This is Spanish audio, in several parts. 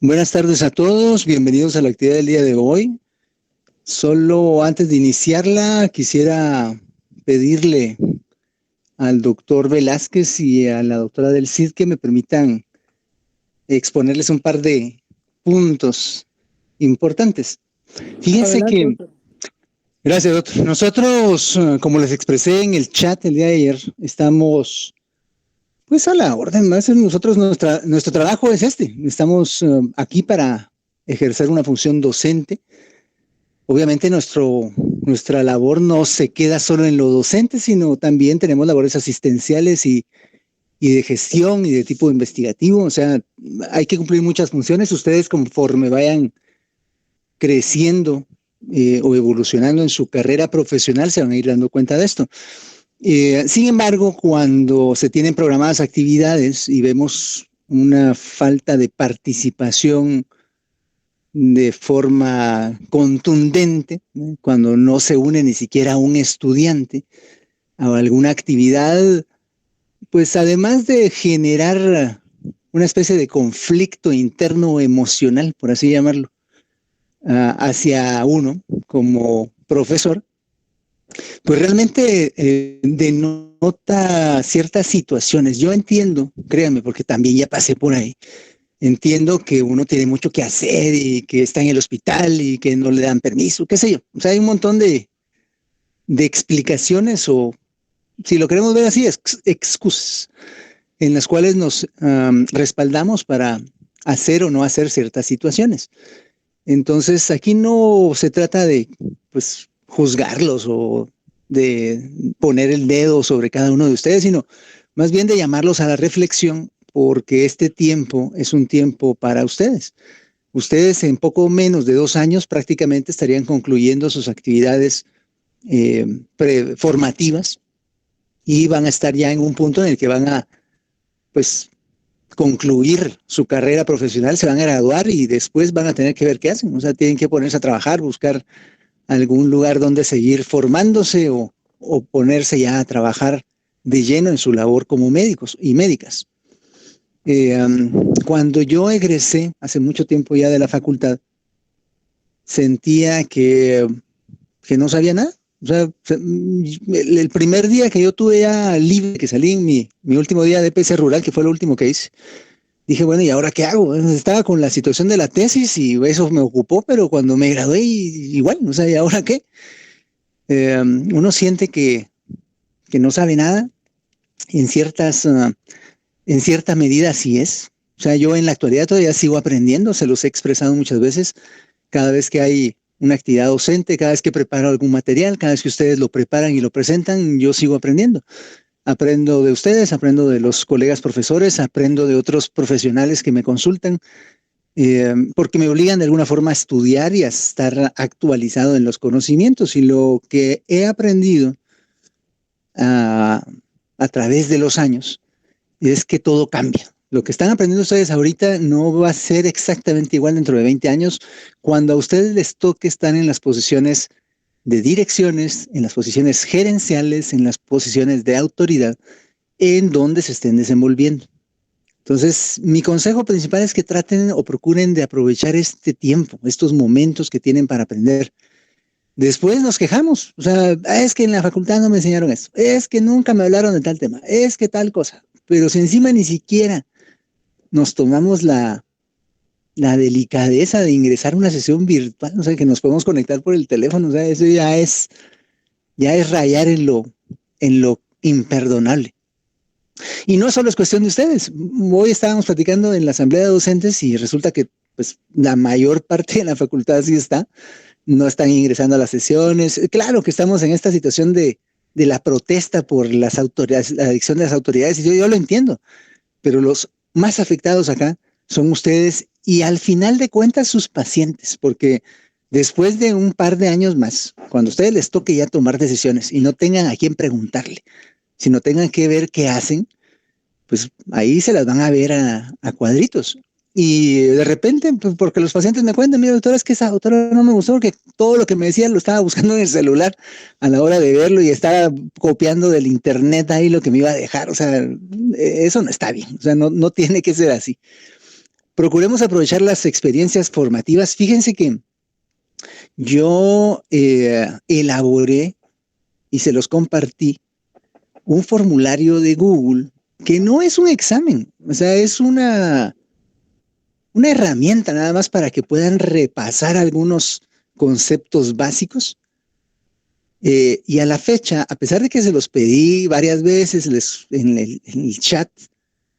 Buenas tardes a todos, bienvenidos a la actividad del día de hoy. Solo antes de iniciarla, quisiera pedirle al doctor Velázquez y a la doctora del CID que me permitan exponerles un par de puntos importantes. Fíjense que, gracias doctor, nosotros, como les expresé en el chat el día de ayer, estamos pues a la orden. Nosotros, nuestro trabajo es este. Estamos aquí para ejercer una función docente. Obviamente nuestra labor no se queda solo en lo docente, sino también tenemos labores asistenciales y de gestión y de tipo investigativo. O sea, hay que cumplir muchas funciones. Ustedes, conforme vayan creciendo o evolucionando en su carrera profesional, se van a ir dando cuenta de esto. Sin embargo, cuando se tienen programadas actividades y vemos una falta de participación de forma contundente, ¿no? Cuando no se une ni siquiera un estudiante a alguna actividad, pues además de generar una especie de conflicto interno emocional, por así llamarlo, hacia uno como profesor, pues realmente denota ciertas situaciones. Yo entiendo, créanme, porque también ya pasé por ahí. Entiendo que uno tiene mucho que hacer y que está en el hospital y que no le dan permiso, qué sé yo. O sea, hay un montón de explicaciones o, si lo queremos ver así, excusas en las cuales nos respaldamos para hacer o no hacer ciertas situaciones. Entonces, aquí no se trata de, pues, juzgarlos o de poner el dedo sobre cada uno de ustedes, sino más bien de llamarlos a la reflexión, porque este tiempo es un tiempo para ustedes. Ustedes en poco menos de 2 años prácticamente estarían concluyendo sus actividades formativas y van a estar ya en un punto en el que van a, pues, concluir su carrera profesional, se van a graduar y después van a tener que ver qué hacen. O sea, tienen que ponerse a trabajar, buscar algún lugar donde seguir formándose o ponerse ya a trabajar de lleno en su labor como médicos y médicas. Cuando yo egresé, hace mucho tiempo ya de la facultad, sentía que no sabía nada. O sea, el primer día que yo tuve ya libre, que salí en mi último día de EPS rural, que fue lo último que hice, dije, bueno, ¿y ahora qué hago? Estaba con la situación de la tesis y eso me ocupó, pero cuando me gradué, igual, o sea, ¿y ahora qué? Uno siente que no sabe nada, en cierta medida así es. O sea, yo en la actualidad todavía sigo aprendiendo, se los he expresado muchas veces, cada vez que hay una actividad docente, cada vez que preparo algún material, cada vez que ustedes lo preparan y lo presentan, yo sigo aprendiendo. Aprendo de ustedes, aprendo de los colegas profesores, aprendo de otros profesionales que me consultan, porque me obligan de alguna forma a estudiar y a estar actualizado en los conocimientos. Y lo que he aprendido a través de los años es que todo cambia. Lo que están aprendiendo ustedes ahorita no va a ser exactamente igual dentro de 20 años, cuando a ustedes les toque estar en las posiciones de direcciones, en las posiciones gerenciales, en las posiciones de autoridad, en donde se estén desenvolviendo. Entonces, mi consejo principal es que traten o procuren de aprovechar este tiempo, estos momentos que tienen para aprender. Después nos quejamos, o sea, es que en la facultad no me enseñaron esto, es que nunca me hablaron de tal tema, es que tal cosa, pero si encima ni siquiera nos tomamos la delicadeza de ingresar a una sesión virtual, o sea, que nos podemos conectar por el teléfono, o sea, eso ya es rayar en lo imperdonable. Y no solo es cuestión de ustedes. Hoy estábamos platicando en la asamblea de docentes y resulta que pues la mayor parte de la facultad sí está, no están ingresando a las sesiones. Claro que estamos en esta situación de la protesta por las autoridades, la adicción de las autoridades, y yo lo entiendo, pero los más afectados acá son ustedes y al final de cuentas sus pacientes, porque después de un par de años más, cuando a ustedes les toque ya tomar decisiones y no tengan a quién preguntarle, sino tengan que ver qué hacen, pues ahí se las van a ver a cuadritos. Y de repente, pues porque los pacientes me cuentan, mira doctora, es que esa doctora no me gustó porque todo lo que me decía lo estaba buscando en el celular a la hora de verlo y estaba copiando del internet ahí lo que me iba a dejar. O sea, eso no está bien, o sea, no tiene que ser así. procuremos aprovechar las experiencias formativas. Fíjense que yo elaboré y se los compartí un formulario de Google que no es un examen, o sea, es una herramienta nada más para que puedan repasar algunos conceptos básicos. Y a la fecha, a pesar de que se los pedí varias veces en el chat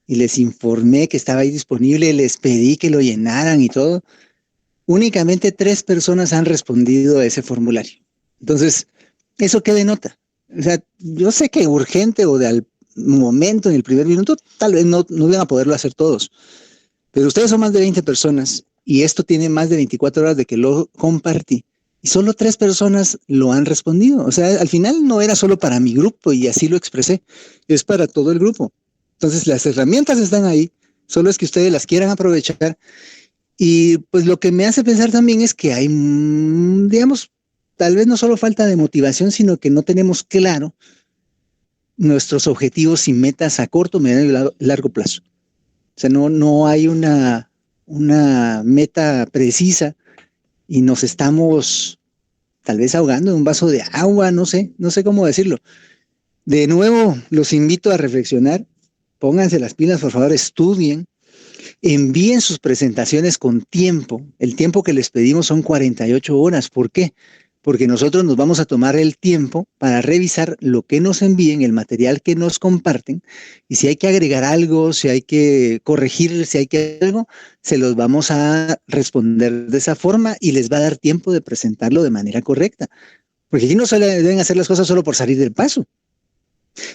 y les informé que estaba ahí disponible, les pedí que lo llenaran y todo, únicamente 3 personas han respondido a ese formulario. Entonces, ¿eso qué denota? O sea, yo sé que urgente o de al momento, en el primer minuto, tal vez no van a poderlo hacer todos, pero ustedes son más de 20 personas y esto tiene más de 24 horas de que lo compartí. Y solo 3 personas lo han respondido. O sea, al final no era solo para mi grupo y así lo expresé, es para todo el grupo. Entonces las herramientas están ahí, solo es que ustedes las quieran aprovechar. Y pues lo que me hace pensar también es que hay, digamos, tal vez no solo falta de motivación, sino que no tenemos claro nuestros objetivos y metas a corto, mediano y largo plazo. O sea, no hay una meta precisa y nos estamos tal vez ahogando en un vaso de agua, no sé cómo decirlo. De nuevo, los invito a reflexionar, pónganse las pilas, por favor, estudien, envíen sus presentaciones con tiempo. El tiempo que les pedimos son 48 horas. ¿Por qué? Porque nosotros nos vamos a tomar el tiempo para revisar lo que nos envíen, el material que nos comparten, y si hay que agregar algo, si hay que corregir, si hay que algo, se los vamos a responder de esa forma y les va a dar tiempo de presentarlo de manera correcta. Porque aquí no se deben hacer las cosas solo por salir del paso.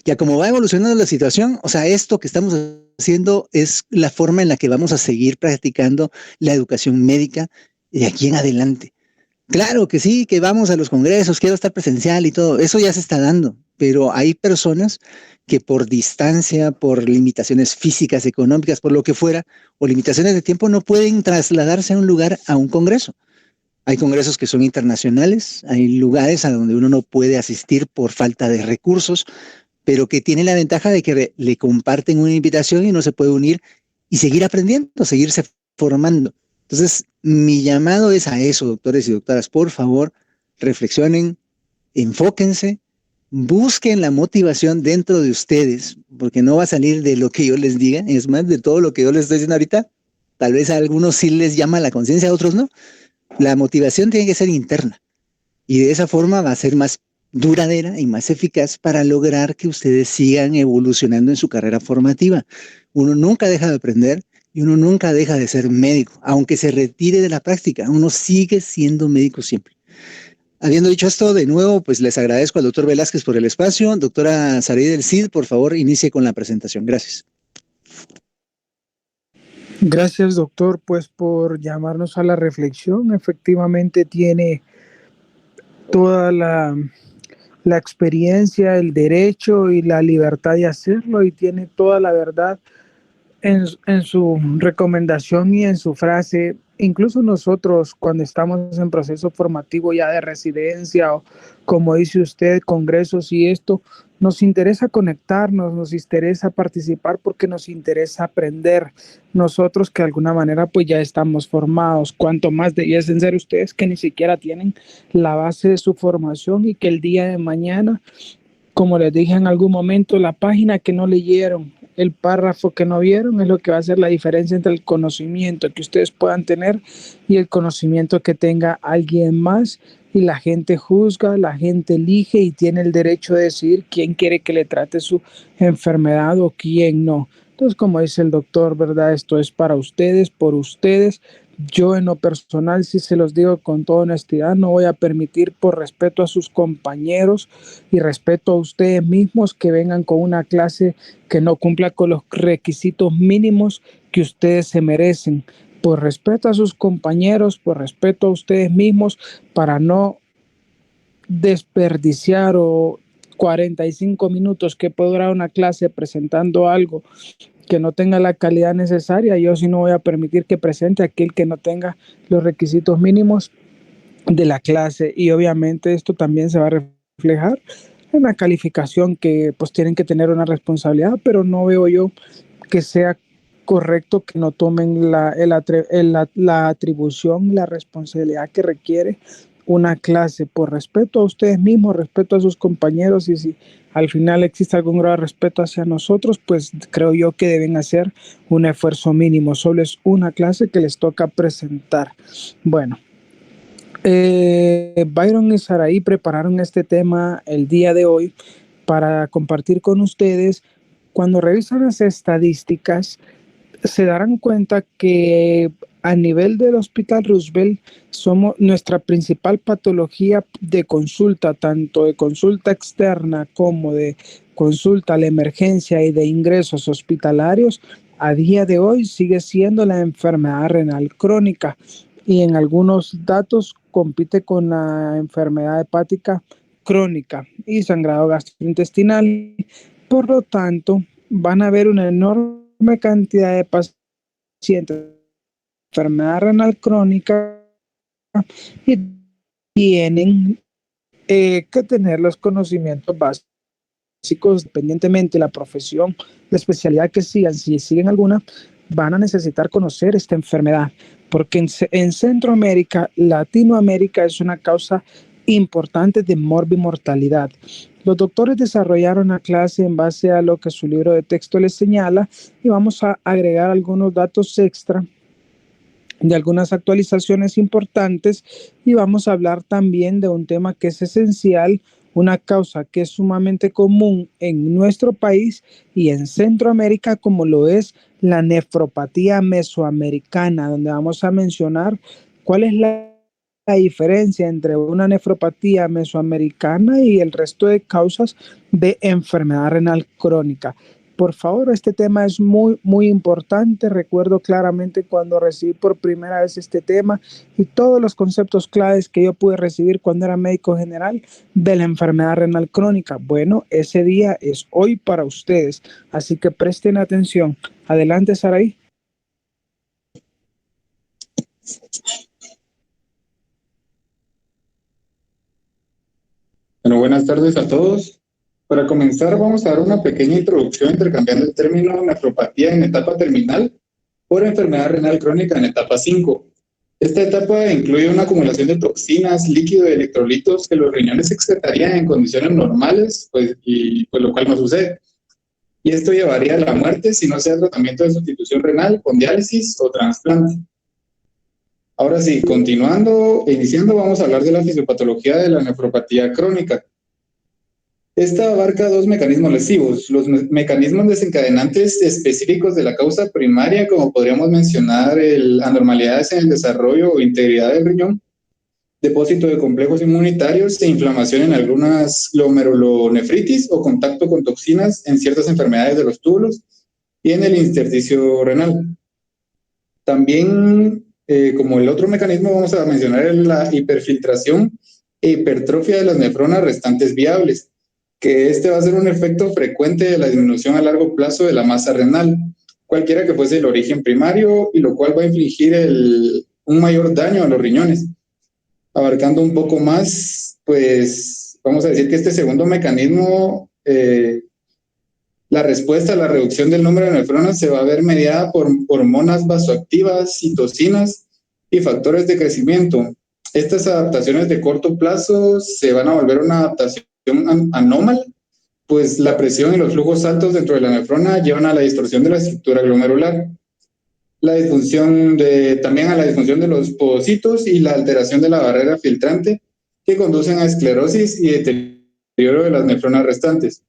Ya como va evolucionando la situación, o sea, esto que estamos haciendo es la forma en la que vamos a seguir practicando la educación médica de aquí en adelante. Claro que sí, que vamos a los congresos, quiero estar presencial y todo, eso ya se está dando, pero hay personas que por distancia, por limitaciones físicas, económicas, por lo que fuera, o limitaciones de tiempo, no pueden trasladarse a un lugar, a un congreso. Hay congresos que son internacionales, hay lugares a donde uno no puede asistir por falta de recursos, pero que tiene la ventaja de que le comparten una invitación y uno se puede unir y seguir aprendiendo, seguirse formando. Entonces, mi llamado es a eso, doctores y doctoras, por favor, reflexionen, enfóquense, busquen la motivación dentro de ustedes, porque no va a salir de lo que yo les diga, es más, de todo lo que yo les estoy diciendo ahorita, tal vez a algunos sí les llama la conciencia, a otros no. La motivación tiene que ser interna y de esa forma va a ser más duradera y más eficaz para lograr que ustedes sigan evolucionando en su carrera formativa. Uno nunca deja de aprender y uno nunca deja de ser médico, aunque se retire de la práctica, uno sigue siendo médico siempre. Habiendo dicho esto, de nuevo, pues les agradezco al doctor Velázquez por el espacio. Doctora Saray del Cid, por favor, inicie con la presentación. Gracias. Gracias, doctor, pues por llamarnos a la reflexión. Efectivamente tiene toda la experiencia, el derecho y la libertad de hacerlo y tiene toda la verdad en su recomendación y en su frase. Incluso nosotros cuando estamos en proceso formativo ya de residencia o como dice usted, congresos y esto, nos interesa conectarnos, nos interesa participar porque nos interesa aprender. Nosotros que de alguna manera pues ya estamos formados, cuanto más debiesen ser ustedes que ni siquiera tienen la base de su formación y que el día de mañana, como les dije en algún momento, la página que no leyeron, el párrafo que no vieron es lo que va a hacer la diferencia entre el conocimiento que ustedes puedan tener y el conocimiento que tenga alguien más. Y la gente juzga, la gente elige y tiene el derecho de decidir quién quiere que le trate su enfermedad o quién no. Entonces, como dice el doctor, ¿verdad? Esto es para ustedes, por ustedes. Yo en lo personal, si se los digo con toda honestidad, no voy a permitir por respeto a sus compañeros y respeto a ustedes mismos que vengan con una clase que no cumpla con los requisitos mínimos que ustedes se merecen. Por respeto a sus compañeros, por respeto a ustedes mismos, para no desperdiciar o 45 minutos que puede durar una clase presentando algo que no tenga la calidad necesaria, yo sí no voy a permitir que presente aquel que no tenga los requisitos mínimos de la clase y obviamente esto también se va a reflejar en la calificación que pues tienen que tener una responsabilidad, pero no veo yo que sea correcto que no tomen la atribución, la responsabilidad que requiere una clase por respeto a ustedes mismos, respeto a sus compañeros, y si al final existe algún grado de respeto hacia nosotros, pues creo yo que deben hacer un esfuerzo mínimo. Solo es una clase que les toca presentar. Bueno, Byron y Saraí prepararon este tema el día de hoy para compartir con ustedes. Cuando revisan las estadísticas, se darán cuenta que a nivel del Hospital Roosevelt somos nuestra principal patología de consulta, tanto de consulta externa como de consulta a la emergencia y de ingresos hospitalarios. A día de hoy sigue siendo la enfermedad renal crónica, y en algunos datos compite con la enfermedad hepática crónica y sangrado gastrointestinal. Por lo tanto, van a haber una enorme cantidad de pacientes con enfermedad renal crónica y tienen que tener los conocimientos básicos, independientemente de la profesión, la especialidad que sigan. Si siguen alguna, van a necesitar conocer esta enfermedad, porque en Centroamérica, Latinoamérica, es una causa importante de morbimortalidad. Los doctores desarrollaron la clase en base a lo que su libro de texto les señala, y vamos a agregar algunos datos extra de algunas actualizaciones importantes, y vamos a hablar también de un tema que es esencial, una causa que es sumamente común en nuestro país y en Centroamérica, como lo es la nefropatía mesoamericana, donde vamos a mencionar cuál es la diferencia entre una nefropatía mesoamericana y el resto de causas de enfermedad renal crónica. Por favor, este tema es muy, muy importante. Recuerdo claramente cuando recibí por primera vez este tema y todos los conceptos claves que yo pude recibir cuando era médico general de la enfermedad renal crónica. Bueno, ese día es hoy para ustedes, así que presten atención. Adelante, Saraí. Bueno, buenas tardes a todos. Para comenzar, vamos a dar una pequeña introducción intercambiando el término nefropatía en etapa terminal por enfermedad renal crónica en etapa 5. Esta etapa incluye una acumulación de toxinas, líquido y electrolitos que los riñones excretarían en condiciones normales, pues lo cual no sucede. Y esto llevaría a la muerte si no se da tratamiento de sustitución renal con diálisis o trasplante. Ahora sí, continuando e iniciando, vamos a hablar de la fisiopatología de la nefropatía crónica. Esta abarca dos mecanismos lesivos, los mecanismos desencadenantes específicos de la causa primaria, como podríamos mencionar anormalidades en el desarrollo o integridad del riñón, depósito de complejos inmunitarios e inflamación en algunas glomerulonefritis o contacto con toxinas en ciertas enfermedades de los túbulos y en el intersticio renal. También, como el otro mecanismo, vamos a mencionar la hiperfiltración e hipertrofia de las nefronas restantes viables, que este va a ser un efecto frecuente de la disminución a largo plazo de la masa renal, cualquiera que fuese el origen primario, y lo cual va a infligir un mayor daño a los riñones. Abarcando un poco más, pues vamos a decir que este segundo mecanismo, la respuesta a la reducción del número de nefronas se va a ver mediada por hormonas vasoactivas, citocinas y factores de crecimiento. Estas adaptaciones de corto plazo se van a volver una adaptación anómala, pues la presión y los flujos altos dentro de la nefrona llevan a la distorsión de la estructura glomerular, también a la disfunción de los podocitos y la alteración de la barrera filtrante, que conducen a esclerosis y deterioro de las nefronas restantes.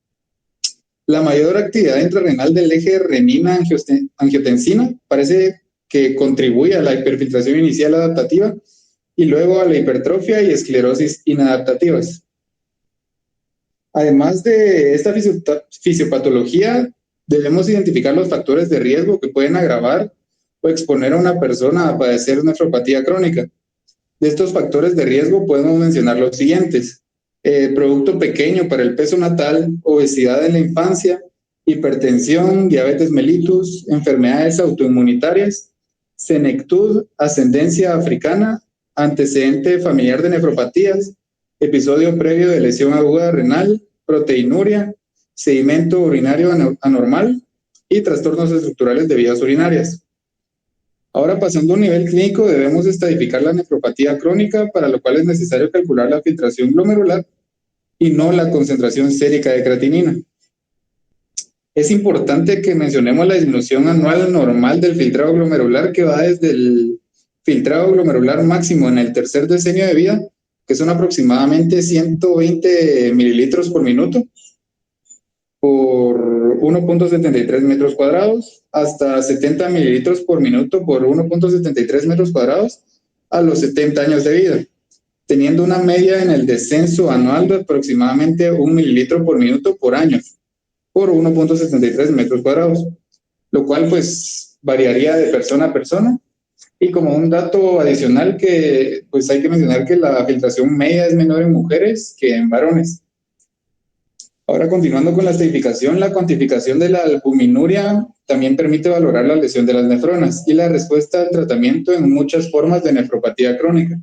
La mayor actividad intrarrenal del eje renina-angiotensina parece que contribuye a la hiperfiltración inicial adaptativa y luego a la hipertrofia y esclerosis inadaptativas. Además de esta fisiopatología, debemos identificar los factores de riesgo que pueden agravar o exponer a una persona a padecer nefropatía crónica. De estos factores de riesgo podemos mencionar los siguientes: producto pequeño para el peso natal, obesidad en la infancia, hipertensión, diabetes mellitus, enfermedades autoinmunitarias, senectud, ascendencia africana, antecedente familiar de nefropatías, episodio previo de lesión aguda renal, proteinuria, sedimento urinario anormal, y trastornos estructurales de vías urinarias. Ahora, pasando a un nivel clínico, debemos estadificar la nefropatía crónica, para lo cual es necesario calcular la filtración glomerular y no la concentración sérica de creatinina. Es importante que mencionemos la disminución anual normal del filtrado glomerular, que va desde el filtrado glomerular máximo en el tercer decenio de vida, que son aproximadamente 120 mililitros por minuto por 1.73 metros cuadrados, hasta 70 mililitros por minuto por 1.73 metros cuadrados a los 70 años de vida, teniendo una media en el descenso anual de aproximadamente 1 mililitro por minuto por año por 1.73 metros cuadrados, lo cual pues variaría de persona a persona. Y como un dato adicional, que pues hay que mencionar que la filtración media es menor en mujeres que en varones. Ahora, continuando con la estadificación, la cuantificación de la albuminuria también permite valorar la lesión de las nefronas y la respuesta al tratamiento en muchas formas de nefropatía crónica.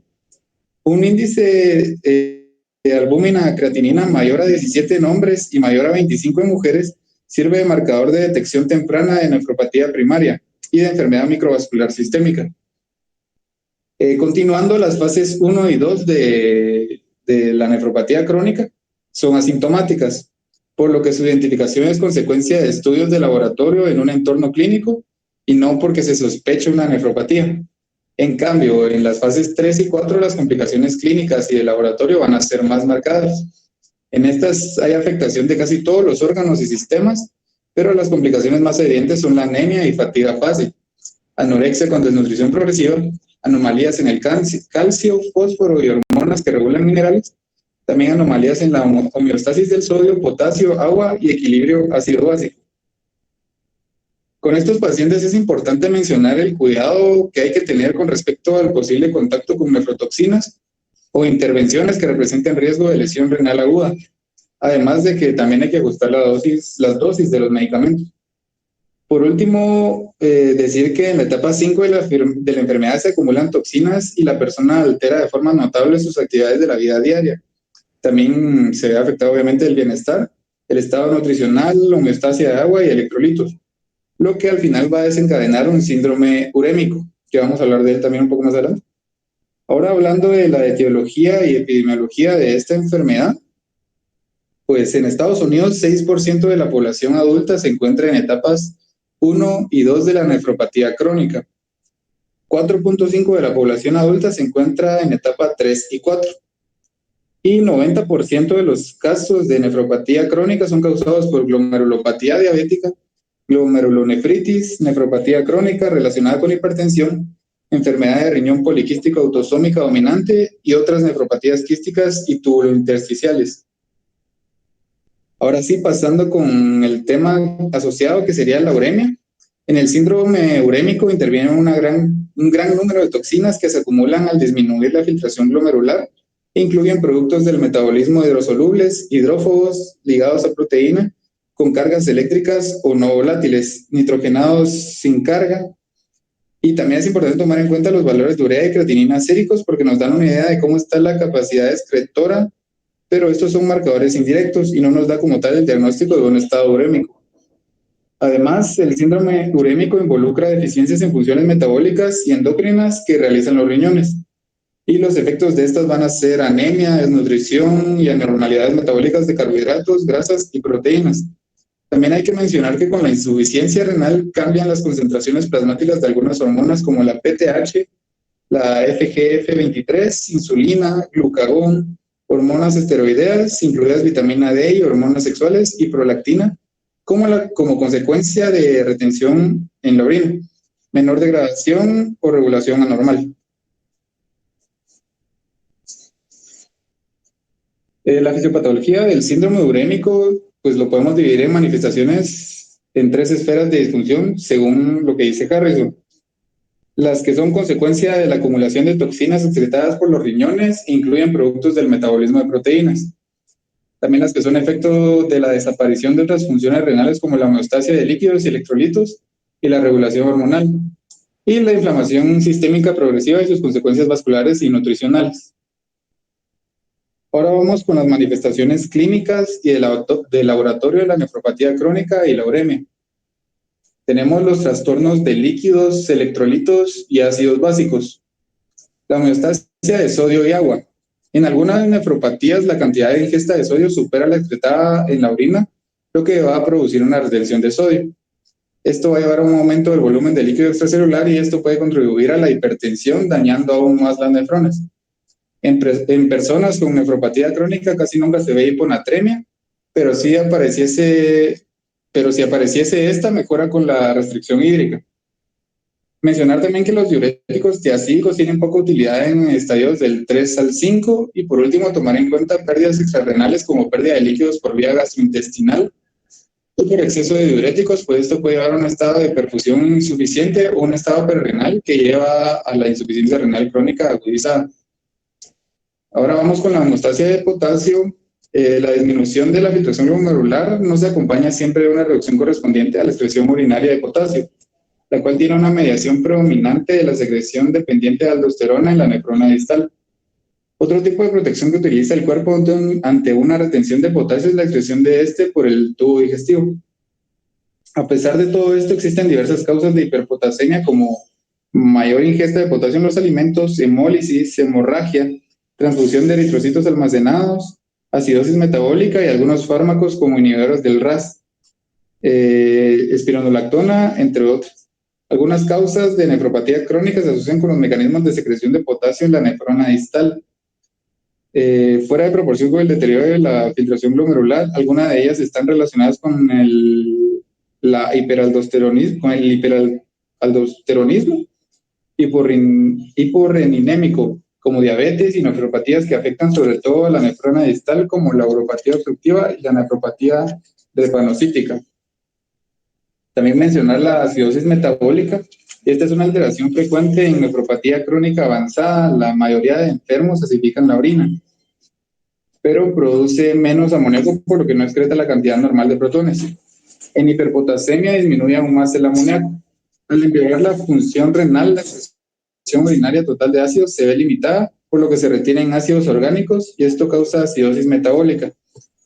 Un índice de albúmina creatinina mayor a 17 en hombres y mayor a 25 en mujeres sirve de marcador de detección temprana de nefropatía primaria y de enfermedad microvascular sistémica. Continuando, las fases 1 y 2 de la nefropatía crónica son asintomáticas, por lo que su identificación es consecuencia de estudios de laboratorio en un entorno clínico y no porque se sospeche una nefropatía. En cambio, en las fases 3 y 4, las complicaciones clínicas y de laboratorio van a ser más marcadas. En estas hay afectación de casi todos los órganos y sistemas, pero las complicaciones más evidentes son la anemia y fatiga fácil, anorexia con desnutrición progresiva, anomalías en el calcio, fósforo y hormonas que regulan minerales, también anomalías en la homeostasis del sodio, potasio, agua y equilibrio ácido-básico. Con estos pacientes es importante mencionar el cuidado que hay que tener con respecto al posible contacto con nefrotoxinas o intervenciones que representen riesgo de lesión renal aguda, además de que también hay que ajustar las dosis de los medicamentos. Por último, decir que en la etapa 5 de la enfermedad se acumulan toxinas y la persona altera de forma notable sus actividades de la vida diaria. También se ve afectado obviamente el bienestar, el estado nutricional, la homeostasia de agua y electrolitos, lo que al final va a desencadenar un síndrome urémico, que vamos a hablar de él también un poco más adelante. Ahora, hablando de la etiología y epidemiología de esta enfermedad, pues en Estados Unidos 6% de la población adulta se encuentra en etapas 1 y 2 de la nefropatía crónica. 4.5% de la población adulta se encuentra en etapa 3 y 4. Y 90% de los casos de nefropatía crónica son causados por glomerulopatía diabética, glomerulonefritis, nefropatía crónica relacionada con hipertensión, enfermedad de riñón poliquística autosómica dominante y otras nefropatías quísticas y tubulointersticiales. Ahora sí, pasando con el tema asociado, que sería la uremia. En el síndrome urémico interviene un gran número de toxinas que se acumulan al disminuir la filtración glomerular e incluyen productos del metabolismo hidrosolubles, hidrófobos ligados a proteína, con cargas eléctricas o no volátiles, nitrogenados sin carga. Y también es importante tomar en cuenta los valores de urea y creatinina séricos, porque nos dan una idea de cómo está la capacidad excretora, pero estos son marcadores indirectos y no nos da como tal el diagnóstico de un estado urémico. Además, el síndrome urémico involucra deficiencias en funciones metabólicas y endocrinas que realizan los riñones. Y los efectos de estas van a ser anemia, desnutrición y anormalidades metabólicas de carbohidratos, grasas y proteínas. También hay que mencionar que con la insuficiencia renal cambian las concentraciones plasmáticas de algunas hormonas como la PTH, la FGF23, insulina, glucagón, hormonas esteroideas, incluidas vitamina D y hormonas sexuales y prolactina, como consecuencia de retención en la orina, menor degradación o regulación anormal. La fisiopatología del síndrome urémico, pues lo podemos dividir en manifestaciones en 3 esferas de disfunción, según lo que dice Harrison. Las que son consecuencia de la acumulación de toxinas excretadas por los riñones incluyen productos del metabolismo de proteínas. También las que son efecto de la desaparición de otras funciones renales como la homeostasia de líquidos y electrolitos y la regulación hormonal. Y la inflamación sistémica progresiva y sus consecuencias vasculares y nutricionales. Ahora vamos con las manifestaciones clínicas y de laboratorio de la nefropatía crónica y la uremia. Tenemos los trastornos de líquidos, electrolitos y ácidos básicos. La homeostasia de sodio y agua. En algunas nefropatías, la cantidad de ingesta de sodio supera la excretada en la orina, lo que va a producir una retención de sodio. Esto va a llevar a un aumento del volumen de líquido extracelular y esto puede contribuir a la hipertensión, dañando aún más las nefronas. En personas con nefropatía crónica casi nunca se ve hiponatremia, pero si apareciese esta, mejora con la restricción hídrica. Mencionar también que los diuréticos tiacídicos tienen poca utilidad en estadios del 3 al 5 y por último tomar en cuenta pérdidas extrarrenales como pérdida de líquidos por vía gastrointestinal y por exceso de diuréticos, pues esto puede llevar a un estado de perfusión insuficiente o un estado perrenal que lleva a la insuficiencia renal crónica agudizada. Ahora vamos con la homeostasia de potasio. La disminución de la filtración glomerular no se acompaña siempre de una reducción correspondiente a la excreción urinaria de potasio, la cual tiene una mediación predominante de la secreción dependiente de aldosterona en la nefrona distal. Otro tipo de protección que utiliza el cuerpo ante una retención de potasio es la excreción de este por el tubo digestivo. A pesar de todo esto, existen diversas causas de hiperpotasemia como mayor ingesta de potasio en los alimentos, hemólisis, hemorragia, transfusión de eritrocitos almacenados, acidosis metabólica y algunos fármacos como inhibidores del RAS, espironolactona, entre otros. Algunas causas de nefropatía crónica se asocian con los mecanismos de secreción de potasio en la nefrona distal. Fuera de proporción con el deterioro de la filtración glomerular, algunas de ellas están relacionadas con el hiperaldosteronismo hiporreninémico, como diabetes y nefropatías que afectan sobre todo a la nefrona distal, como la uropatía obstructiva y la nefropatía drepanocítica. También mencionar la acidosis metabólica. Esta es una alteración frecuente en nefropatía crónica avanzada. La mayoría de enfermos acidifican la orina, pero produce menos amoníaco, por lo que no excreta la cantidad normal de protones. En hiperpotasemia disminuye aún más el amoníaco. Al empeorar la función renal, la excreción urinaria total de ácidos se ve limitada, por lo que se retienen ácidos orgánicos y esto causa acidosis metabólica,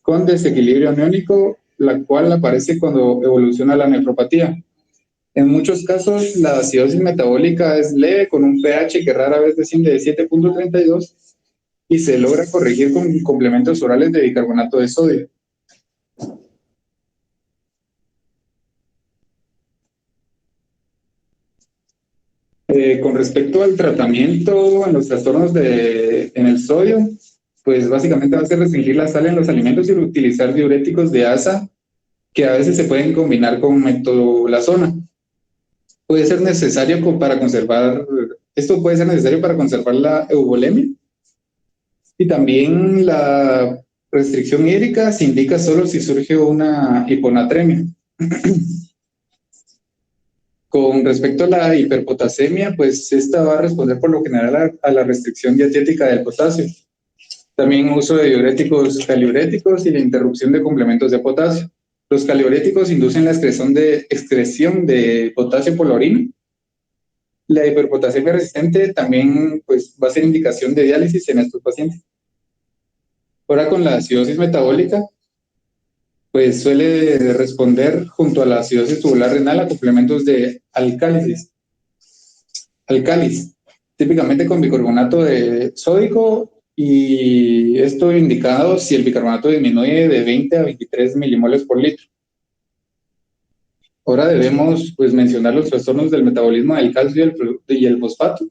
con desequilibrio aniónico, la cual aparece cuando evoluciona la nefropatía. En muchos casos, la acidosis metabólica es leve, con un pH que rara vez desciende de 7.32 y se logra corregir con complementos orales de bicarbonato de sodio. Con respecto al tratamiento en los trastornos en el sodio, pues básicamente va a ser restringir la sal en los alimentos y utilizar diuréticos de asa que a veces se pueden combinar con metolazona. Puede ser necesario para conservar la eubolemia. Y también la restricción hídrica se indica solo si surge una hiponatremia. Con respecto a la hiperpotasemia, pues esta va a responder por lo general a la restricción dietética del potasio. También uso de diuréticos caliuréticos y la interrupción de complementos de potasio. Los caliuréticos inducen la excreción de potasio por la orina. La hiperpotasemia resistente también pues, va a ser indicación de diálisis en estos pacientes. Ahora con la acidosis metabólica, pues suele responder junto a la acidosis tubular renal a complementos de álcalis, típicamente con bicarbonato de sódico, y esto indicado si el bicarbonato disminuye de 20 a 23 milimoles por litro. Ahora debemos pues, mencionar los trastornos del metabolismo del calcio y el fosfato.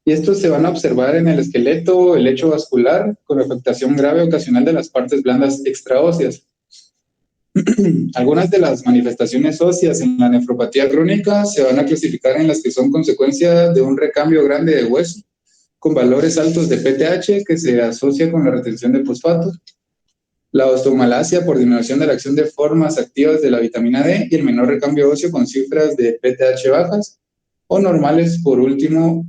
Y estos se van a observar en el esqueleto, el lecho vascular, con afectación grave ocasional de las partes blandas extraóseas. Algunas de las manifestaciones óseas en la nefropatía crónica se van a clasificar en las que son consecuencia de un recambio grande de hueso, con valores altos de PTH que se asocia con la retención de fosfatos, la osteomalacia por disminución de la acción de formas activas de la vitamina D y el menor recambio óseo con cifras de PTH bajas o normales por último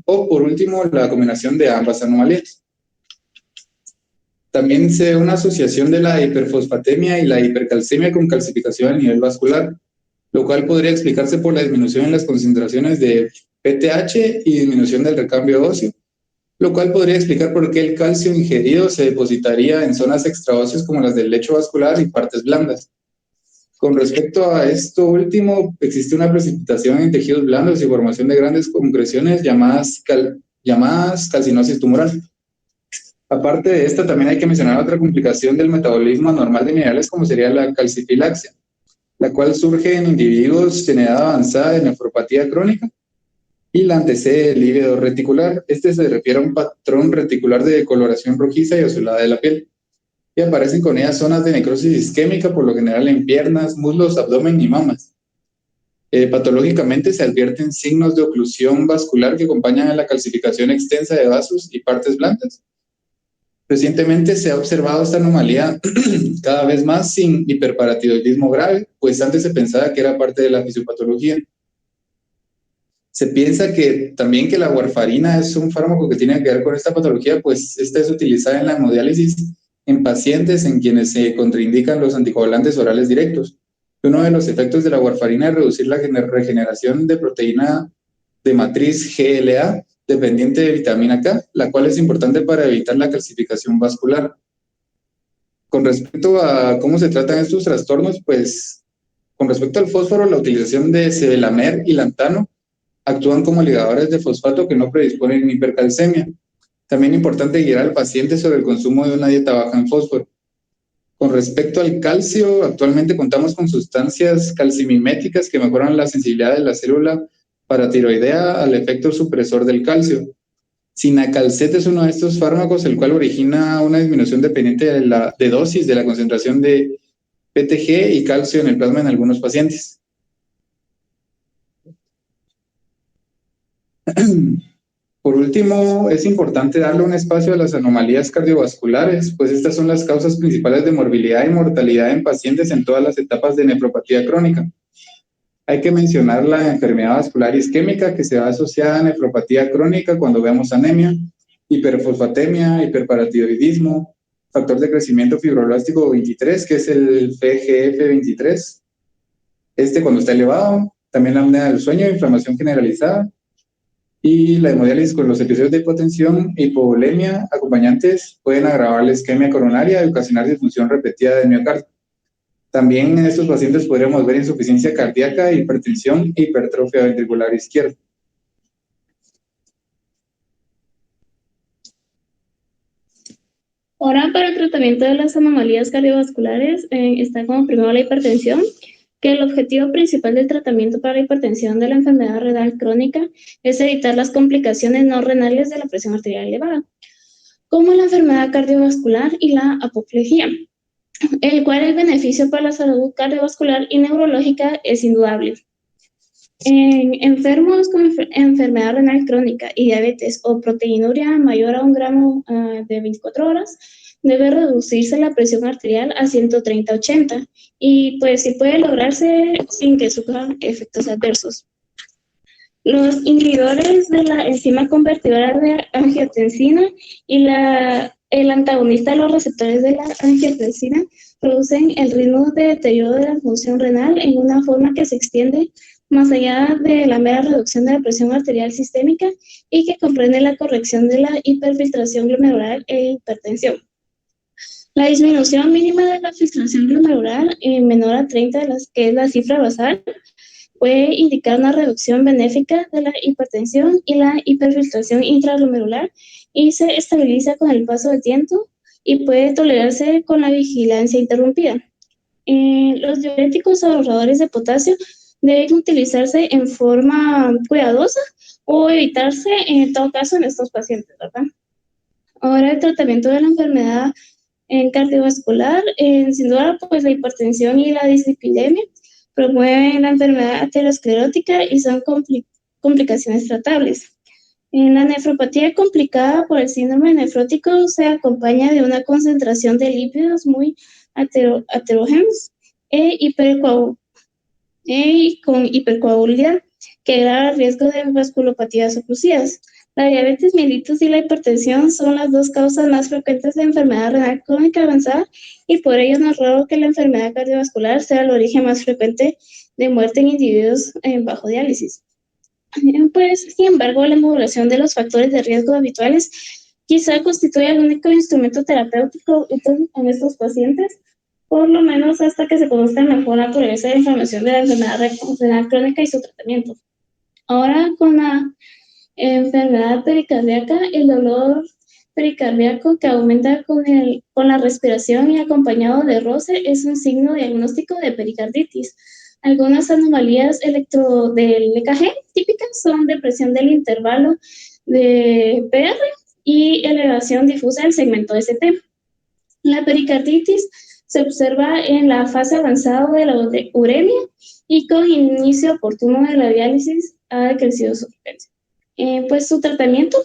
la combinación de ambas anomalías. También se ve una asociación de la hiperfosfatemia y la hipercalcemia con calcificación a nivel vascular, lo cual podría explicarse por la disminución en las concentraciones de PTH y disminución del recambio óseo, lo cual podría explicar por qué el calcio ingerido se depositaría en zonas extraóseas como las del lecho vascular y partes blandas. Con respecto a esto último, existe una precipitación en tejidos blandos y formación de grandes concreciones llamadas calcinosis tumoral. Aparte de esta, también hay que mencionar otra complicación del metabolismo anormal de minerales, como sería la calcifilaxia, la cual surge en individuos en edad avanzada de nefropatía crónica y la antecede el lívido reticular. Este se refiere a un patrón reticular de coloración rojiza y azulada de la piel. Y aparecen con ellas zonas de necrosis isquémica, por lo general en piernas, muslos, abdomen y mamas. Patológicamente se advierten signos de oclusión vascular que acompañan a la calcificación extensa de vasos y partes blandas. Recientemente se ha observado esta anomalía cada vez más sin hiperparatiroidismo grave, pues antes se pensaba que era parte de la fisiopatología. Se piensa que también que la warfarina es un fármaco que tiene que ver con esta patología, pues esta es utilizada en la hemodiálisis en pacientes en quienes se contraindican los anticoagulantes orales directos. Uno de los efectos de la warfarina es reducir la regeneración de proteína de matriz GLA dependiente de vitamina K, la cual es importante para evitar la calcificación vascular. Con respecto a cómo se tratan estos trastornos, pues con respecto al fósforo, la utilización de sevelamer y lantano actúan como ligadores de fosfato que no predisponen a hipercalcemia. También es importante guiar al paciente sobre el consumo de una dieta baja en fósforo. Con respecto al calcio, actualmente contamos con sustancias calcimiméticas que mejoran la sensibilidad de la célula paratiroidea al efecto supresor del calcio. Sinacalcet es uno de estos fármacos, el cual origina una disminución dependiente de dosis de la concentración de PTG y calcio en el plasma en algunos pacientes. Por último, es importante darle un espacio a las anomalías cardiovasculares, pues estas son las causas principales de morbilidad y mortalidad en pacientes en todas las etapas de nefropatía crónica. Hay que mencionar la enfermedad vascular isquémica, que se va asociada a nefropatía crónica cuando vemos anemia, hiperfosfatemia, hiperparatiroidismo, factor de crecimiento fibroblástico 23, que es el FGF23. Cuando está elevado, también la apnea del sueño, inflamación generalizada, y la hemodiálisis con los episodios de hipotensión e hipovolemia acompañantes pueden agravar la isquemia coronaria y ocasionar disfunción repetida del miocardio. También en estos pacientes podríamos ver insuficiencia cardíaca, hipertensión e hipertrofia ventricular izquierda. Ahora, para el tratamiento de las anomalías cardiovasculares, está como primero la hipertensión, que el objetivo principal del tratamiento para la hipertensión de la enfermedad renal crónica es evitar las complicaciones no renales de la presión arterial elevada, como la enfermedad cardiovascular y la apoplejía, el cual el beneficio para la salud cardiovascular y neurológica es indudable. En enfermos con enfermedad renal crónica y diabetes o proteinuria mayor a 1 gramo de 24 horas, debe reducirse la presión arterial a 130/80 y pues si puede lograrse sin que sufran efectos adversos. Los inhibidores de la enzima convertidora de angiotensina y el antagonista de los receptores de la angiotensina producen el ritmo de deterioro de la función renal en una forma que se extiende más allá de la mera reducción de la presión arterial sistémica y que comprende la corrección de la hiperfiltración glomerular e hipertensión. La disminución mínima de la filtración glomerular menor a 30, que es la cifra basal, puede indicar una reducción benéfica de la hipertensión y la hiperfiltración intraglomerular y se estabiliza con el paso del tiempo y puede tolerarse con la vigilancia interrumpida. Los diuréticos ahorradores de potasio deben utilizarse en forma cuidadosa o evitarse en todo caso en estos pacientes, ¿verdad? Ahora, el tratamiento de la enfermedad cardiovascular, sin duda, pues la hipertensión y la dislipidemia promueven la enfermedad aterosclerótica y son complicaciones tratables. En la nefropatía complicada por el síndrome nefrótico se acompaña de una concentración de lípidos muy heterogéneos y con hipercoagulidad que agrava el riesgo de vasculopatías oclusivas. La diabetes mellitus y la hipertensión son las dos causas más frecuentes de enfermedad renal crónica avanzada y por ello no es raro que la enfermedad cardiovascular sea el origen más frecuente de muerte en individuos bajo diálisis. Pues, sin embargo, la modulación de los factores de riesgo habituales quizá constituya el único instrumento terapéutico útil en estos pacientes, por lo menos hasta que se conozca mejor la naturaleza de la inflamación de la enfermedad renal crónica y su tratamiento. Ahora, con la enfermedad pericardíaca, el dolor pericardíaco que aumenta con la respiración y acompañado de roce es un signo diagnóstico de pericarditis. Algunas anomalías del EKG típicas son depresión del intervalo de PR y elevación difusa del segmento ST. La pericarditis se observa en la fase avanzada de la uremia y con inicio oportuno de la diálisis ha decrecido su frecuencia. Pues su tratamiento,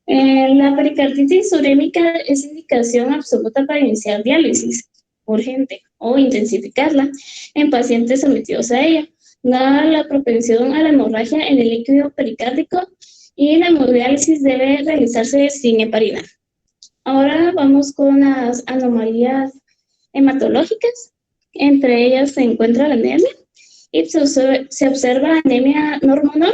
la pericarditis urémica es indicación absoluta para iniciar diálisis urgente o intensificarla en pacientes sometidos a ella, dada la propensión a la hemorragia en el líquido pericárdico, y la hemodiálisis debe realizarse sin heparina. Ahora vamos con las anomalías hematológicas. Entre ellas se encuentra la anemia y se observa anemia no hormonal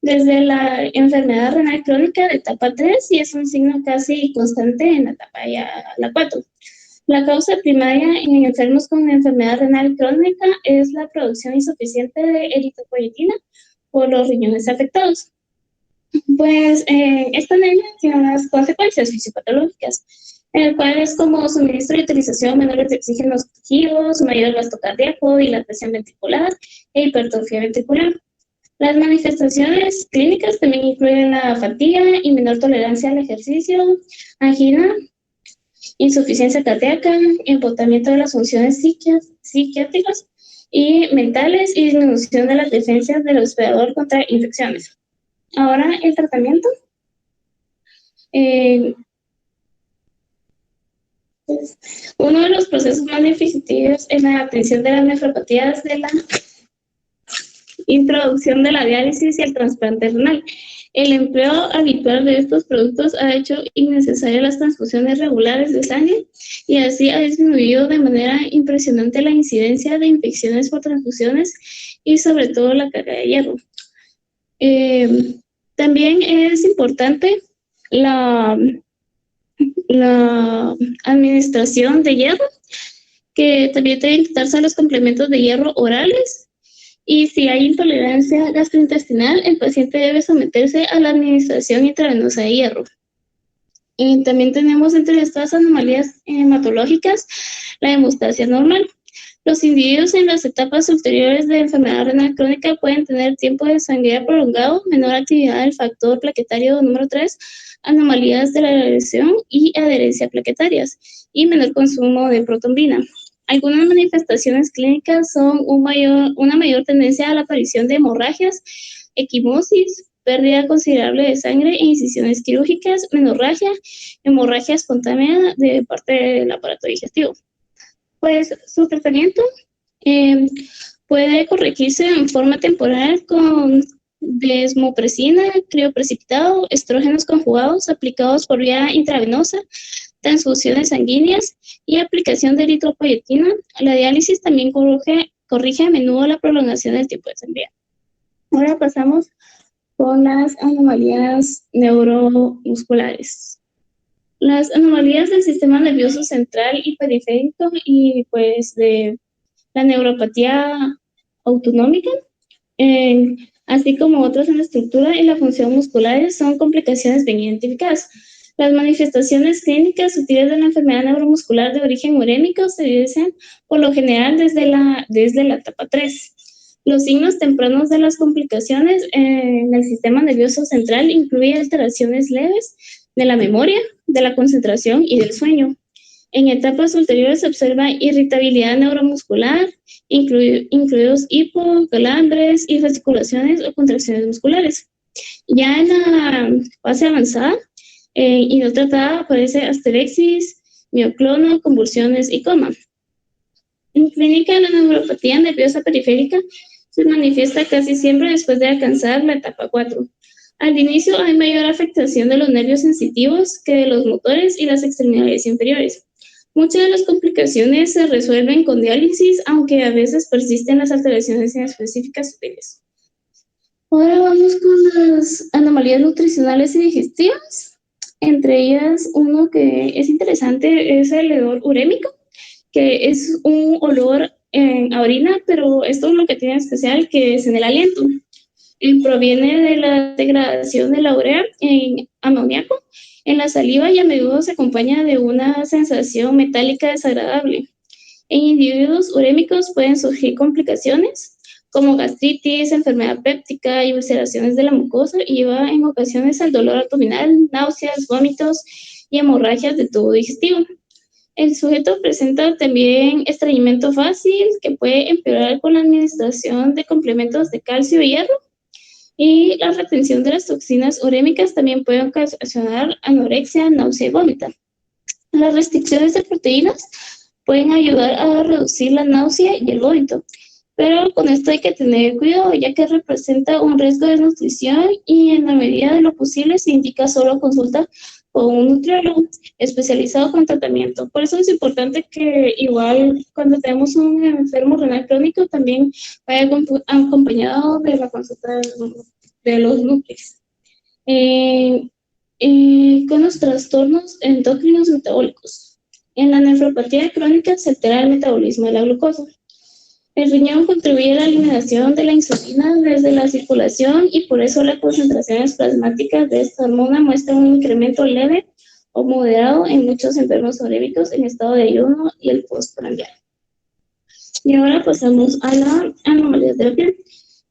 desde la enfermedad renal crónica de etapa 3 y es un signo casi constante en la etapa ya la 4. La causa primaria en enfermos con enfermedad renal crónica es la producción insuficiente de eritropoyetina por los riñones afectados. Pues esta anemia tiene unas consecuencias fisiopatológicas, el cual es como suministro y utilización menores de oxígeno en los tejidos, mayor gasto cardíaco, dilatación ventricular e hipertrofia ventricular. Las manifestaciones clínicas también incluyen la fatiga y menor tolerancia al ejercicio, angina, insuficiencia cardíaca, empotamiento de las funciones psiquiátricas y mentales y disminución de las defensas del hospedador contra infecciones. Ahora, el tratamiento. Uno de los procesos más definitivos en la atención de las nefropatías de la introducción de la diálisis y el trasplante renal. El empleo habitual de estos productos ha hecho innecesarias las transfusiones regulares de sangre y así ha disminuido de manera impresionante la incidencia de infecciones por transfusiones y sobre todo la carga de hierro. También es importante la administración de hierro, que también deben quitarse los complementos de hierro orales, y si hay intolerancia gastrointestinal, el paciente debe someterse a la administración intravenosa de hierro. Y también tenemos entre estas anomalías hematológicas la hemostasia normal. Los individuos en las etapas ulteriores de enfermedad renal crónica pueden tener tiempo de sangría prolongado, menor actividad del factor plaquetario número 3, anomalías de la lesión y adherencia plaquetarias, y menor consumo de protombina. Algunas manifestaciones clínicas son una mayor tendencia a la aparición de hemorragias, equimosis, pérdida considerable de sangre e incisiones quirúrgicas, menorragia, hemorragia espontánea de parte del aparato digestivo. Pues su tratamiento puede corregirse en forma temporal con desmopresina, crioprecipitado, estrógenos conjugados aplicados por vía intravenosa, transfusiones sanguíneas y aplicación de eritropoyetina. La diálisis también corrige a menudo la prolongación del tiempo de sangría. Ahora pasamos con las anomalías neuromusculares. Las anomalías del sistema nervioso central y periférico y pues de la neuropatía autonómica, así como otras en la estructura y la función musculares, son complicaciones bien identificadas. Las manifestaciones clínicas sutiles de la enfermedad neuromuscular de origen urémico se evidencian por lo general desde la etapa 3. Los signos tempranos de las complicaciones en el sistema nervioso central incluyen alteraciones leves de la memoria, de la concentración y del sueño. En etapas ulteriores se observa irritabilidad neuromuscular, incluidos hipo, calambres y fasciculaciones o contracciones musculares. Ya en la fase avanzada y no tratada aparece asterexis, mioclono, convulsiones y coma. En clínica, la neuropatía nerviosa periférica se manifiesta casi siempre después de alcanzar la etapa 4. Al inicio hay mayor afectación de los nervios sensitivos que de los motores y las extremidades inferiores. Muchas de las complicaciones se resuelven con diálisis, aunque a veces persisten las alteraciones inespecíficas sutiles. Ahora vamos con las anomalías nutricionales y digestivas. Entre ellas, uno que es interesante es el hedor urémico, que es un olor a orina, pero esto es lo que tiene especial, que es en el aliento. Proviene de la degradación de la urea en amoníaco en la saliva y a menudo se acompaña de una sensación metálica desagradable. En individuos urémicos pueden surgir complicaciones como gastritis, enfermedad péptica y ulceraciones de la mucosa, y lleva en ocasiones al dolor abdominal, náuseas, vómitos y hemorragias de tubo digestivo. El sujeto presenta también estreñimiento fácil, que puede empeorar con la administración de complementos de calcio y hierro, y la retención de las toxinas urémicas también puede ocasionar anorexia, náusea y vómito. Las restricciones de proteínas pueden ayudar a reducir la náusea y el vómito, pero con esto hay que tener cuidado, ya que representa un riesgo de desnutrición y en la medida de lo posible se indica solo consulta con un nutriólogo especializado con tratamiento. Por eso es importante que igual cuando tenemos un enfermo renal crónico también vaya acompañado de la consulta de los nutriólogos. Con los trastornos endocrinos metabólicos. En la nefropatía crónica se altera el metabolismo de la glucosa. El riñón contribuye a la eliminación de la insulina desde la circulación y por eso las concentraciones plasmáticas de esta hormona muestran un incremento leve o moderado en muchos enfermos urémicos en estado de ayuno y el postprandial. Y ahora pasamos a la anomalía de la piel,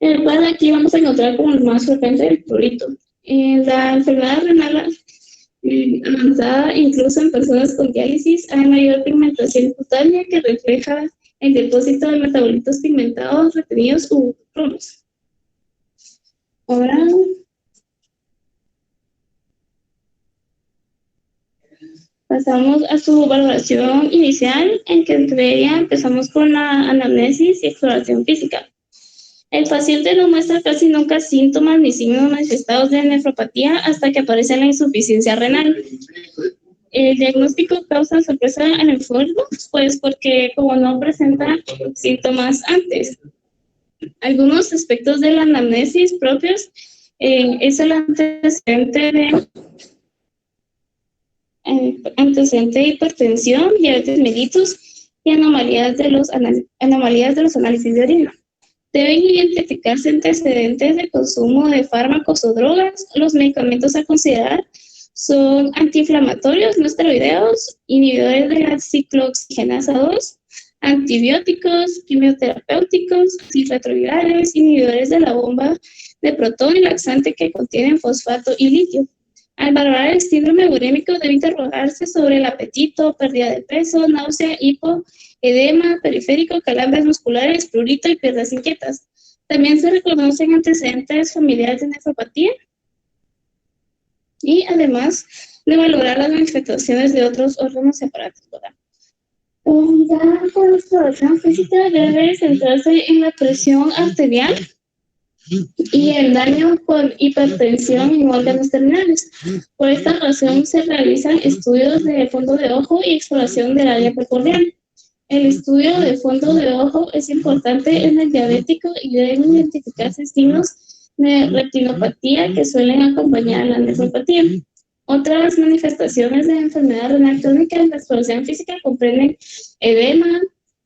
en el cual aquí vamos a encontrar como el más frecuente el prurito. La enfermedad renal avanzada, incluso en personas con diálisis, hay mayor pigmentación cutánea que refleja el depósito de metabolitos pigmentados retenidos u cromos. Ahora pasamos a su valoración inicial, en que entre ella empezamos con la anamnesis y exploración física. El paciente no muestra casi nunca síntomas ni signos manifestados de nefropatía hasta que aparece la insuficiencia renal. El diagnóstico causa sorpresa al enfermo, pues porque como no presenta síntomas antes. Algunos aspectos de la anamnesis propios es el antecedente de hipertensión, diabetes mellitus y anomalías de los análisis de orina. Deben identificarse antecedentes de consumo de fármacos o drogas. Los medicamentos a considerar son antiinflamatorios, no esteroideos, inhibidores de la ciclooxigenasa 2, antibióticos, quimioterapéuticos, antirretrovirales, inhibidores de la bomba de protón y laxante que contienen fosfato y litio. Al valorar el síndrome urémico debe interrogarse sobre el apetito, pérdida de peso, náusea, hipo, edema periférico, calambres musculares, prurito y piernas inquietas. También se reconocen antecedentes familiares de nefropatía y además de valorar las manifestaciones de otros órganos y aparatos. Ya con la exploración física debe centrarse en la presión arterial y el daño con hipertensión en órganos terminales. Por esta razón se realizan estudios de fondo de ojo y exploración del área precordial. El estudio de fondo de ojo es importante en el diabético y deben identificarse signos de retinopatía que suelen acompañar a la nefropatía. Otras manifestaciones de enfermedad renal crónica en la exploración física comprenden edema,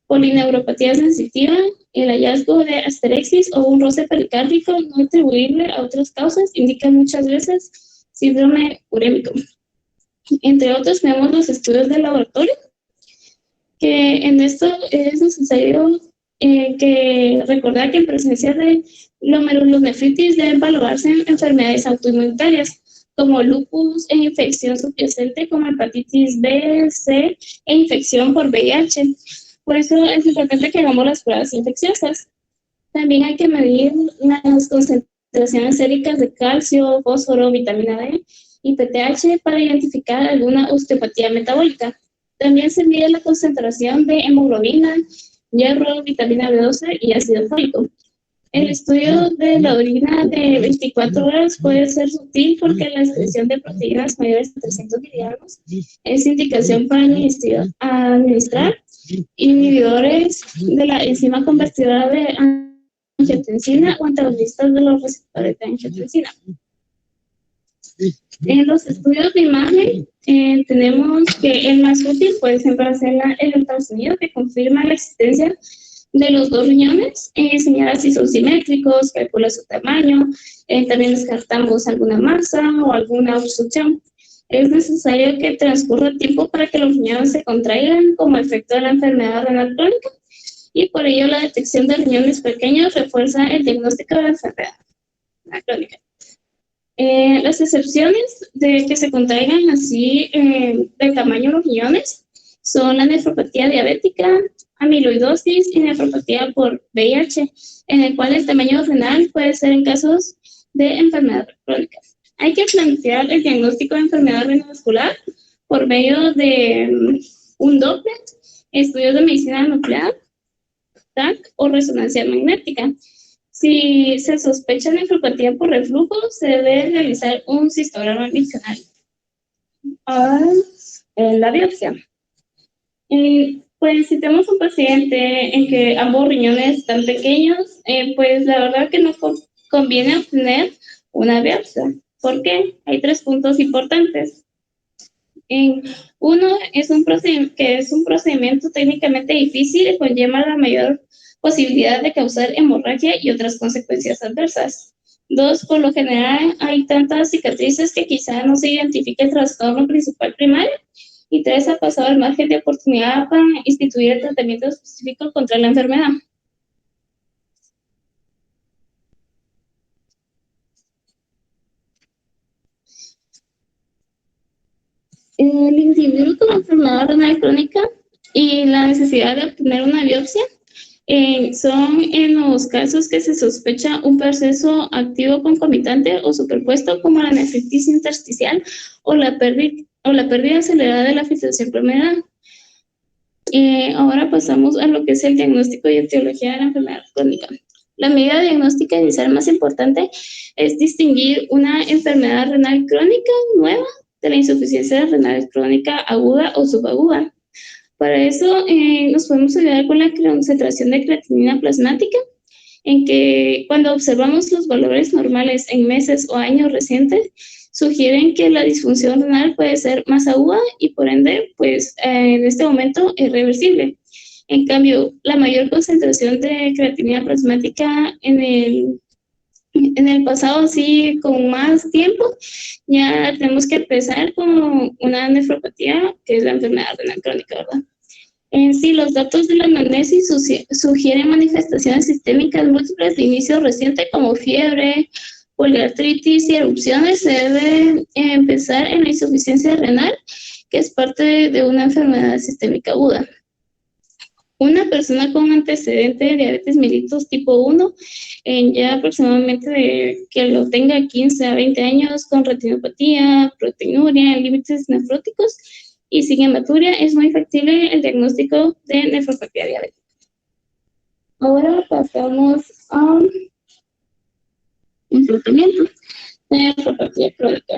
polineuropatía sensitiva, el hallazgo de asterexis o un roce pericárdico no atribuible a otras causas indica muchas veces síndrome urémico. Entre otros, tenemos los estudios de laboratorio, que en esto es necesario que recordar que en presencia de glomerulonefritis deben valorarse enfermedades autoinmunitarias como lupus e infección subyacente como hepatitis B, C e infección por VIH. Por eso es importante que hagamos las pruebas infecciosas. También hay que medir las concentraciones séricas de calcio, fósforo, vitamina D y PTH para identificar alguna osteopatía metabólica. También se mide la concentración de hemoglobina, hierro, vitamina B12 y ácido fólico. El estudio de la orina de 24 horas puede ser sutil porque la excreción de proteínas mayores a 300 miligramos es indicación para administrar inhibidores de la enzima convertidora de angiotensina o antagonistas de los receptores de angiotensina. En los estudios de imagen tenemos que el más útil puede siempre ser el ultrasonido, que confirma la existencia de los dos riñones, señala si son simétricos, calcula su tamaño, también descartamos alguna masa o alguna obstrucción. Es necesario que transcurra tiempo para que los riñones se contraigan como efecto de la enfermedad renal crónica, y por ello la detección de riñones pequeños refuerza el diagnóstico de la enfermedad renal crónica. Las excepciones de que se contraigan así de tamaño los riñones son la nefropatía diabética, amiloidosis y nefropatía por VIH, en el cual el tamaño renal puede ser en casos de enfermedad crónica. Hay que plantear el diagnóstico de enfermedad renal vascular por medio de un Doppler, estudios de medicina nuclear, TAC o resonancia magnética. Si se sospecha nefropatía por reflujo, se debe realizar un cistograma adicional. La biopsia. Pues si tenemos un paciente en que ambos riñones están pequeños, pues la verdad que no conviene obtener una biopsia. ¿Por qué? Hay 3 puntos importantes. Uno es un procedimiento técnicamente difícil y conlleva la mayor posibilidad de causar hemorragia y otras consecuencias adversas. 2, por lo general hay tantas cicatrices que quizá no se identifique el trastorno principal primario. Y 3, ha pasado el margen de oportunidad para instituir el tratamiento específico contra la enfermedad. El individuo con enfermedad renal crónica y la necesidad de obtener una biopsia son en los casos que se sospecha un proceso activo concomitante o superpuesto, como la nefritis intersticial o la pérdida acelerada de la filtración glomerular. Ahora pasamos a lo que es el diagnóstico y etiología de la enfermedad crónica. La medida diagnóstica inicial más importante es distinguir una enfermedad renal crónica nueva de la insuficiencia renal crónica aguda o subaguda. Para eso nos podemos ayudar con la concentración de creatinina plasmática, en que cuando observamos los valores normales en meses o años recientes, sugieren que la disfunción renal puede ser más aguda y por ende, pues en este momento es reversible. En cambio, la mayor concentración de creatinina plasmática en el pasado, así con más tiempo, ya tenemos que empezar con una nefropatía, que es la enfermedad renal crónica, ¿verdad? En sí, los datos de la anamnesis sugieren manifestaciones sistémicas múltiples de inicio reciente como fiebre, poliartritis y erupciones. Se debe empezar en la insuficiencia renal, que es parte de una enfermedad sistémica aguda. Una persona con antecedente de diabetes mellitus tipo 1, ya aproximadamente que lo tenga 15 a 20 años, con retinopatía, proteinuria, límites nefróticos y sin hematuria, es muy factible el diagnóstico de nefropatía diabética. Ahora pasamos a un tratamiento de nefropatía crónica.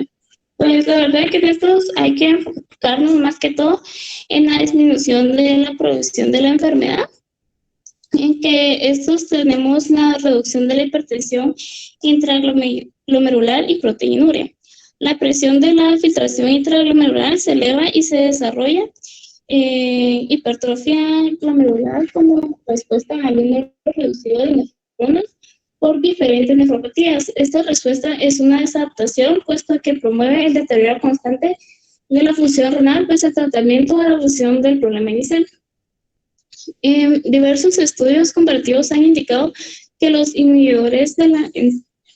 Pues la verdad es que en estos hay que enfocarnos más que todo en la disminución de la progresión de la enfermedad, en que estos tenemos la reducción de la hipertensión intraglomerular y proteinuria. La presión de la filtración intraglomerular se eleva y se desarrolla hipertrofia glomerular como respuesta al número reducido de nefronas por diferentes nefropatías. Esta respuesta es una desadaptación, puesto que promueve el deterioro constante de la función renal pese al tratamiento de la evolución del problema inicial. Diversos estudios comparativos han indicado que los inhibidores de la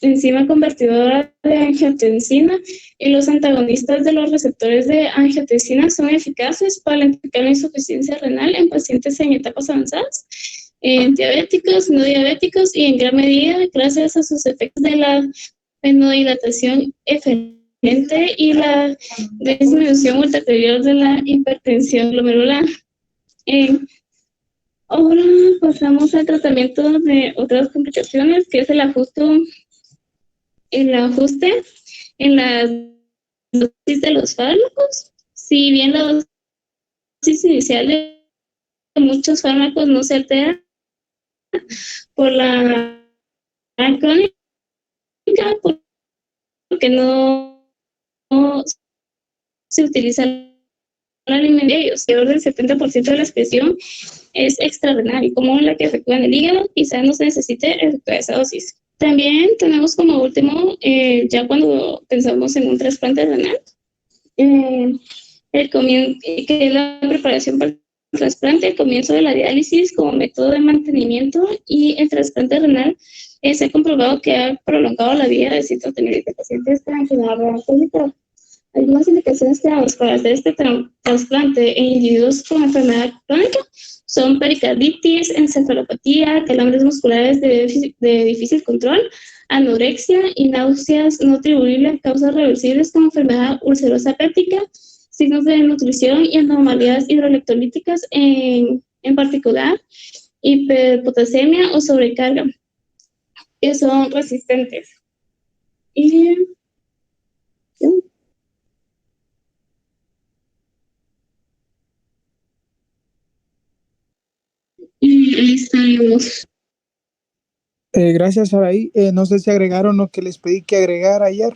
enzima convertidora de angiotensina y los antagonistas de los receptores de angiotensina son eficaces para identificar la insuficiencia renal en pacientes en etapas avanzadas, en diabéticos, no diabéticos y en gran medida gracias a sus efectos de la venodilatación eferente y la disminución ulterior de la hipertensión glomerular. Ahora pasamos al tratamiento de otras complicaciones, que es el ajuste en la dosis de los fármacos. Si bien la dosis inicial de muchos fármacos no se altera por la crónica, porque no se utiliza la alimentación de ellos. Alrededor del 70% de la expresión es extrarrenal, como la que efectúa en el hígado, quizá no se necesite efectuar esa dosis. También tenemos como último, ya cuando pensamos en un trasplante renal, que es la preparación para el trasplante, el comienzo de la diálisis como método de mantenimiento, y el trasplante renal se ha comprobado que ha prolongado la vida de cientos de miles de pacientes con enfermedad renal crónica. Algunas indicaciones que damos para hacer este trasplante en individuos con enfermedad crónica son pericarditis, encefalopatía, calambres musculares de difícil control, anorexia y náuseas no atribuibles a causas reversibles como enfermedad ulcerosa péptica, signos de nutrición y anormalidades hidroelectrolíticas en particular, hiperpotasemia o sobrecarga, que son resistentes. Y ahí estaremos. Gracias, Saraí. No sé si agregaron lo que les pedí que agregar ayer.